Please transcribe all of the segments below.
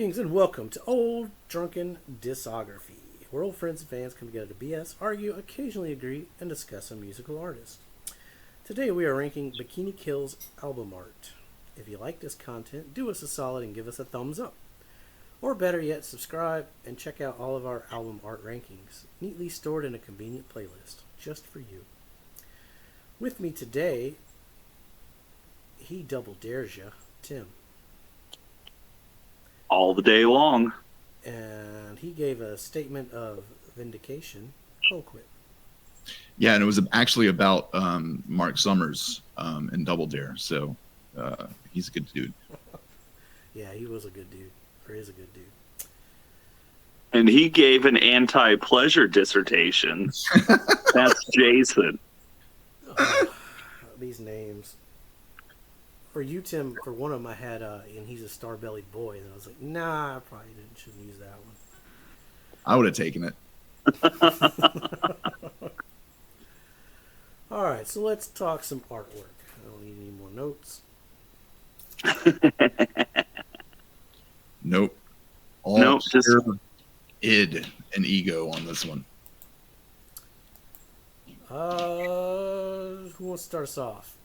Greetings and welcome to Old Drunken Discography, where old friends and fans come together to BS, argue, occasionally agree, and discuss a musical artist. Today we are ranking Bikini Kill's album art. If you like this content, do us a solid and give us a thumbs up. Or better yet, subscribe and check out all of our album art rankings, neatly stored in a convenient playlist, just for you. With me today, he double dares ya, Tim. All the day long. And he gave a statement of vindication. Colquitt. Yeah, and it was actually about Mark Summers in Double Dare. So he's a good dude. Yeah, he was a good dude. Or is a good dude. And he gave an anti-pleasure dissertation. That's Jason. Oh, these names. For you, Tim, for one of them I had, and he's a star-bellied boy, and I was like, nah, I probably shouldn't use that one. I would have taken it. All right, so let's talk some artwork. I don't need any more notes. Nope. Nope, just id and ego on this one. Who wants to start us off?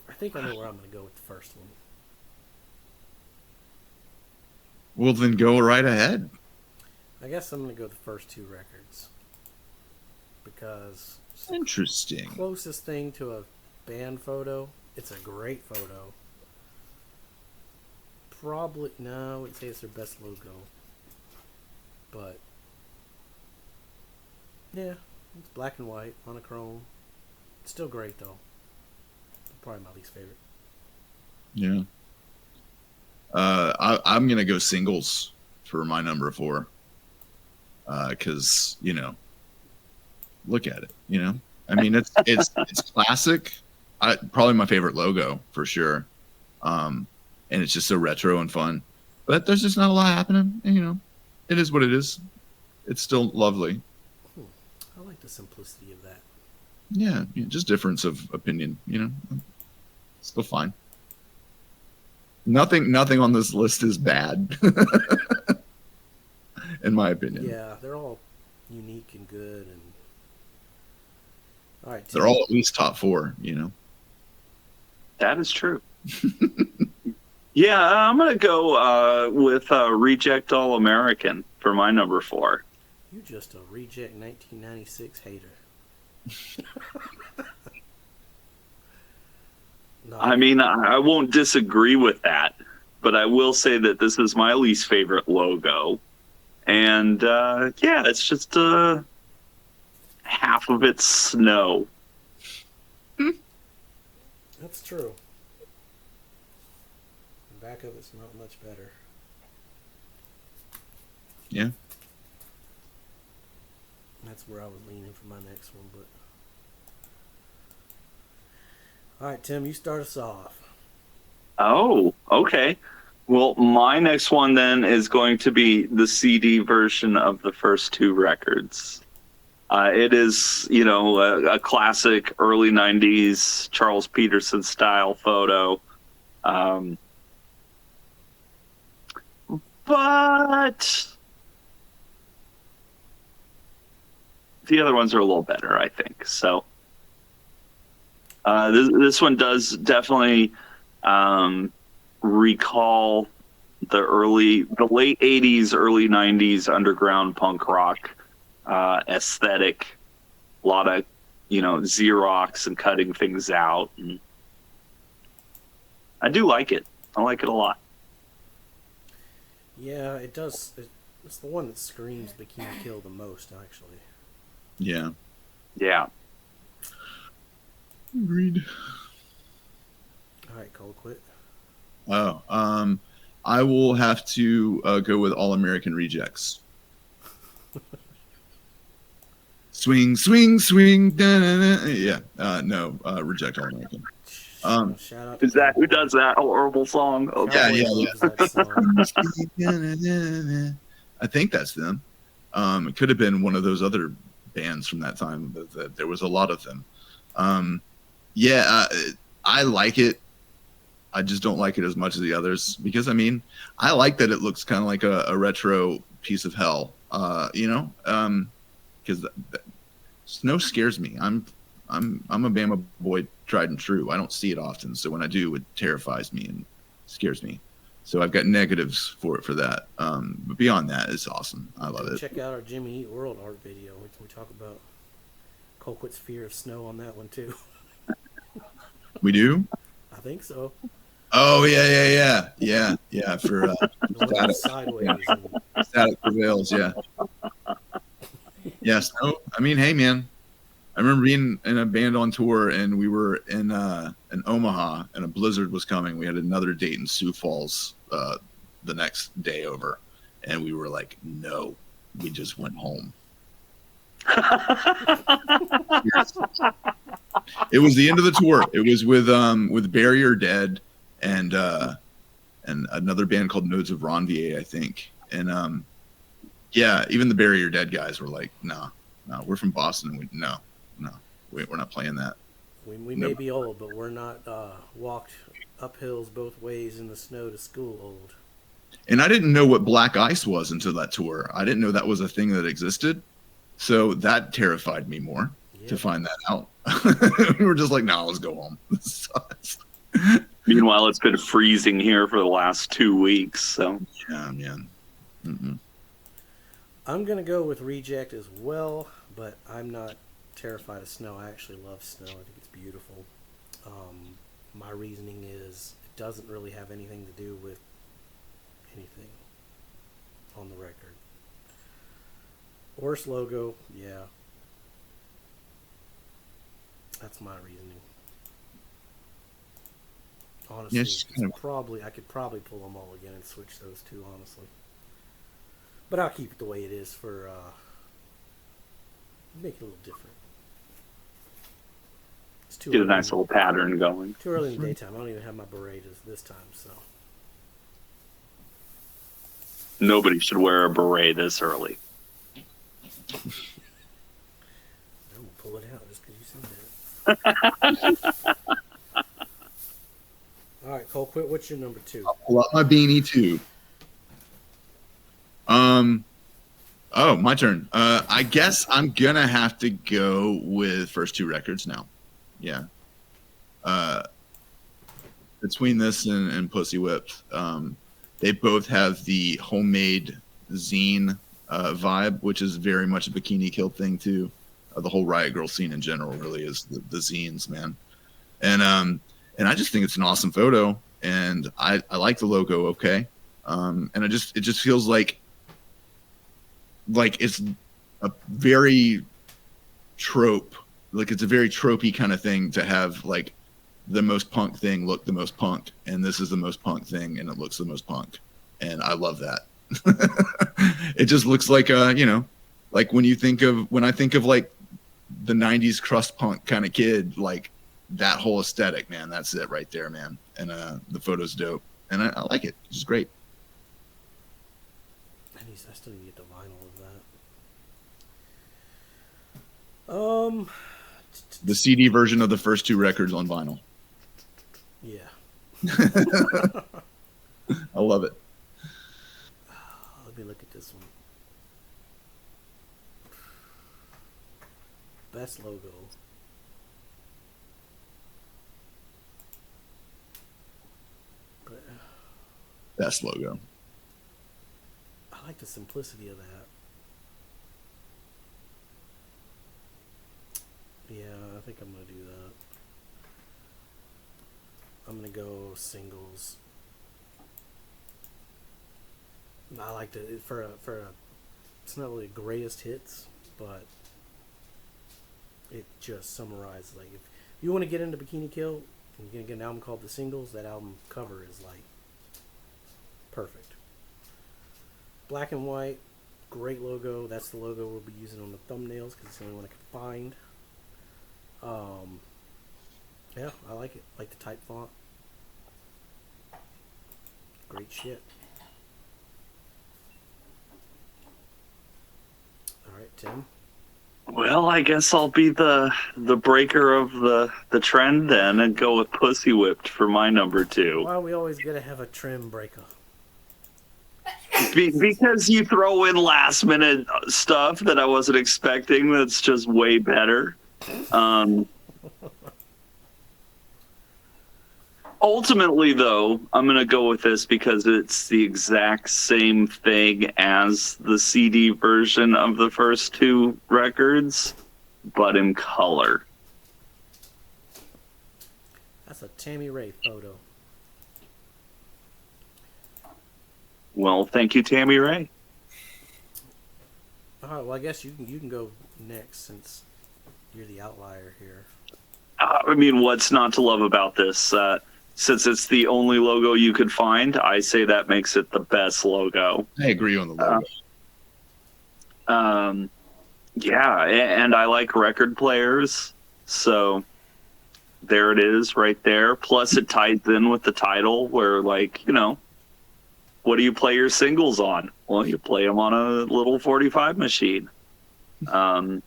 I think I know where I'm going to go with the first one. Well, then go right ahead. I guess I'm going to go with the first two records. Because it's the Interesting. closest thing to a band photo. It's a great photo. Probably, no, I wouldn't say it's their best logo. But, yeah, it's black and white, monochrome. It's still great, though. Probably my least favorite. Yeah. I'm going to go singles for my number 4. Because, look at it, I mean, it's classic. Probably my favorite logo for sure. And it's just so retro and fun. But there's just not a lot happening. And, it is what it is. It's still lovely. I like the simplicity of that. Yeah, just difference of opinion, Still fine. Nothing on this list is bad. In my opinion. Yeah, they're all unique and good, and all right, they're all at least top 4, That is true. Yeah, I'm going to go with Reject All American for my number 4. You just a reject 1996 hater. No, I mean, I won't disagree with that, but I will say that this is my least favorite logo. And, yeah, it's just half of it's snow. that's true. The back of it's not much better. Yeah. That's where I was leaning for my next one, but all right, Tim, you start us off. Oh, okay. Well, my next one then is going to be the CD version of the first two records. It is, a classic early 90s Charles Peterson style photo. But the other ones are a little better, I think. So this one does definitely recall the late 80s, early 90s underground punk rock aesthetic. A lot of, Xerox and cutting things out. And I do like it. I like it a lot. Yeah, it does. It's the one that screams Bikini Kill the most, actually. Yeah. Yeah. Agreed. All right, Colquitt. Oh, I will have to go with All American Rejects. Swing, swing, swing. Da-na-na. Yeah. No, Reject All American. Shout out. Is that who does that horrible song? Okay. Yeah. I think that's them. It could have been one of those other bands from that time. That there was a lot of them. I like it. I just don't like it as much as the others because I mean I like that it looks kind of like a retro piece of hell, you know, because snow scares me. I'm a Bama boy, tried and true. I don't see it often, so when I do, it terrifies me and scares me. So I've got negatives for that. But beyond that, it's awesome. I love it. Check out our Jimmy Eat World art video. We talk about Colquitt's fear of snow on that one too. We do. I think so. Oh yeah. For static, Sideways. yeah. Static prevails. Yeah. Yeah. Snow. I mean, hey man. I remember being in a band on tour, and we were in Omaha, and a blizzard was coming. We had another date in Sioux Falls the next day over, and we were like, no, we just went home. It was the end of the tour. It was with Bury or Dead and another band called Nodes of Ronvier, I think. And yeah, even the Bury or Dead guys were like, no, we're from Boston. No, we're not playing that. We may be old, but we're not walked up hills both ways in the snow to school old. And I didn't know what black ice was until that tour. I didn't know that was a thing that existed. So that terrified me more to find that out. We were just like, no, let's go home. This sucks. Meanwhile, it's been freezing here for the last 2 weeks. So yeah, man. Mm-mm. I'm going to go with Reject as well, but I'm not terrified of snow. I actually love snow. I think it's beautiful. My reasoning is it doesn't really have anything to do with anything on the record. Worst logo, yeah. That's my reasoning. Honestly, I could probably pull them all again and switch those two, honestly. But I'll keep it the way it is for make it a little different. It's too get a early nice little pattern going. Too early in the daytime. I don't even have my beret this time, so. Nobody should wear a beret this early. I'm gonna pull it out just because you said that. All right, Colquitt, what's your number 2? I'll pull out my beanie too. Oh, my turn. I guess I'm gonna have to go with first 2 records now. Yeah. Between this and Pussy Whipped, they both have the homemade zine vibe, which is very much a Bikini Kill thing too. The whole Riot Girl scene in general really is the zines, man. And I just think it's an awesome photo, and I like the logo. Okay, and it just feels like it's a very trope, like it's a very tropey kind of thing to have like the most punk thing look the most punk, and this is the most punk thing and it looks the most punk, and I love that. It just looks like like when I think of like the 90s crust punk kind of kid, like that whole aesthetic, man, that's it right there, man. And the photo's dope, and I like it. It's just great. I still need to get the vinyl of that. The CD version of the first 2 records on vinyl. Yeah. I love it. Let me look at this one. Best logo. But Best logo. I like the simplicity of that. Yeah, I think I'm gonna do that. I'm gonna go singles. I like to for a. It's not really greatest hits, but it just summarizes. Like if you want to get into Bikini Kill, and you're gonna get an album called The Singles. That album cover is like perfect. Black and white, great logo. That's the logo we'll be using on the thumbnails because it's the only one I could find. Yeah, I like it. Like the type font. Great shit. Alright, Tim. Well, I guess I'll be the breaker of the trend then and go with Pussy Whipped for my number two. Why we always gotta have a trim breaker? Because you throw in last minute stuff that I wasn't expecting that's just way better. Um, Ultimately, though, I'm going to go with this because it's the exact same thing as the CD version of the first two records, but in color. That's a Tammy Ray photo. Well, thank you, Tammy Ray. All right, well, I guess you can go next since you're the outlier here. I mean, what's not to love about this? Since it's the only logo you could find, I say that makes it the best logo. I agree on the logo. Yeah, and I like record players, so there it is right there. Plus, it ties in with the title where, like, you know, what do you play your singles on? Well, you play them on a little 45 machine. You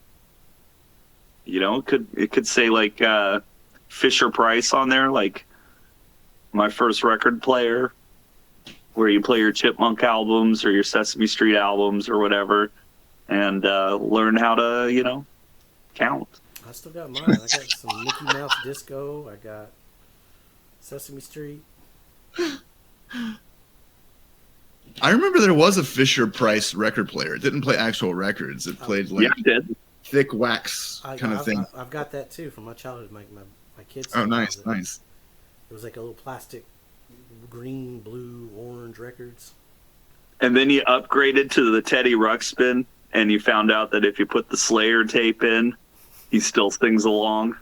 know, it could say like Fisher Price on there, like my first record player, where you play your Chipmunk albums or your Sesame Street albums or whatever, and learn how to, you know, count. I still got mine. I got some Mickey Mouse Disco. I got Sesame Street. I remember there was a Fisher Price record player. It didn't play actual records. It played like Yeah, it did. thick wax kind of thing. I've got that too from my childhood. My kids. Oh, nice, it. nice. It was like a little plastic green, blue, orange records. And then you upgraded to the Teddy Ruxpin, and you found out that if you put the Slayer tape in, he still sings along.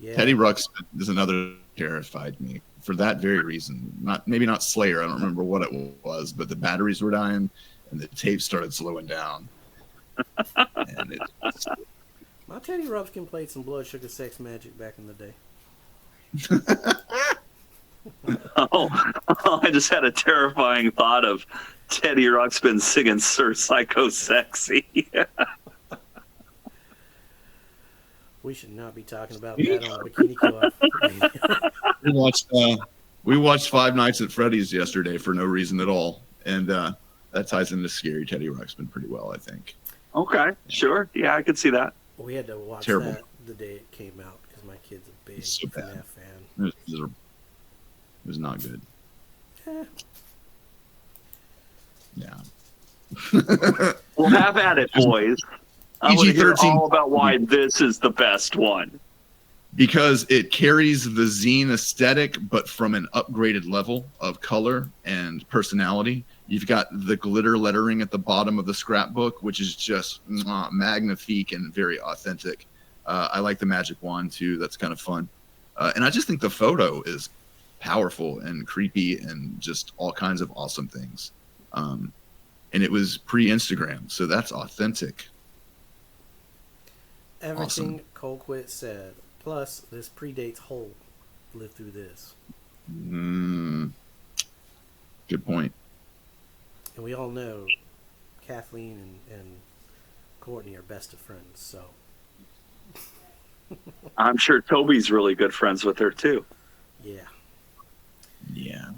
Yeah. Teddy Ruxpin is another terrified me for that very reason. Maybe not Slayer. I don't remember what it was, but the batteries were dying and the tape started slowing down. And my Teddy Ruxpin played some Blood Sugar Sex Magic back in the day. I just had a terrifying thought of Teddy Ruxpin singing Sir Psycho Sexy. We should not be talking about that on Bikini Kill. we watched Five Nights at Freddy's yesterday for no reason at all, and that ties into Scary Teddy Ruxpin pretty well, I think. Okay, sure. Yeah, I could see that. We had to watch Terrible. that the day it came out because my kid's a big So bad. FNAF fan. It was not good. Yeah. Well, have at it, boys. I want to hear PG-13. all about why this is the best one. Because it carries the zine aesthetic, but from an upgraded level of color and personality. You've got the glitter lettering at the bottom of the scrapbook, which is just magnifique and very authentic. I like the magic wand too. That's kind of fun. And I just think the photo is powerful and creepy and just all kinds of awesome things. And it was pre-Instagram, so that's authentic. Everything Colquitt said. Plus, this predates Hole. Lived through this. Good point. And we all know Kathleen and Courtney are best of friends, so. I'm sure Toby's really good friends with her, too. Yeah. Yeah.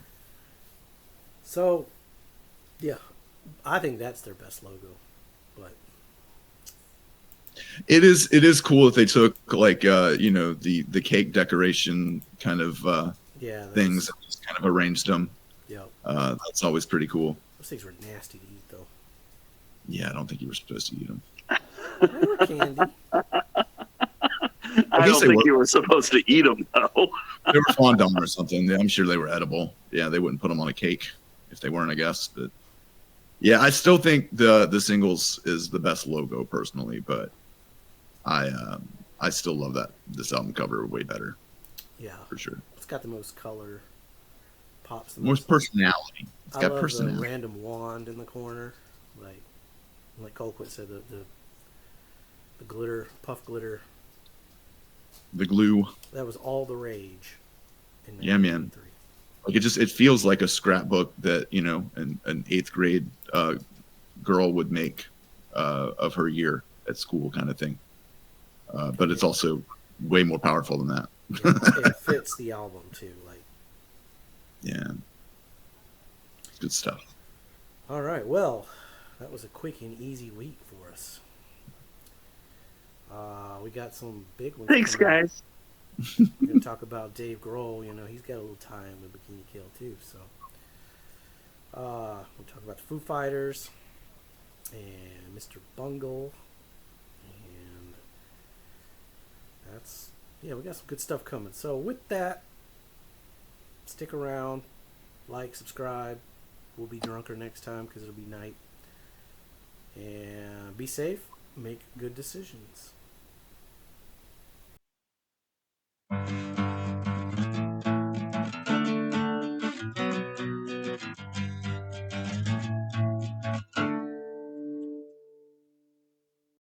So, yeah. I think that's their best logo. But It is cool that they took like the cake decoration kind of things and just kind of arranged them. Yeah. That's always pretty cool. Those things were nasty to eat, though. Yeah, I don't think you were supposed to eat them. They were candy. I don't think you were supposed to eat them, though. They were fondant or something. I'm sure they were edible. Yeah, they wouldn't put them on a cake if they weren't, I guess. But yeah, I still think the singles is the best logo personally, but I still love this album cover way better. Yeah, for sure. It's got the most color, pops the most personality. It's got love personality. The random wand in the corner, like Colquitt said, the glitter, puff glitter. The glue. That was all the rage. Yeah, man. Like it feels like a scrapbook that an 8th grade girl would make of her year. at school kind of thing. But it's also way more powerful than that. Yeah, it fits the album too. Like, yeah, good stuff. all right, well, that was a quick and easy week for us. We got some big ones. Thanks, guys. We're gonna talk about Dave Grohl. You know, he's got a little time with Bikini Kill too. So, we'll talk about the Foo Fighters and Mr. Bungle, and we got some good stuff coming. So with that, stick around, like, subscribe. We'll be drunker next time because it'll be night. And be safe. Make good decisions.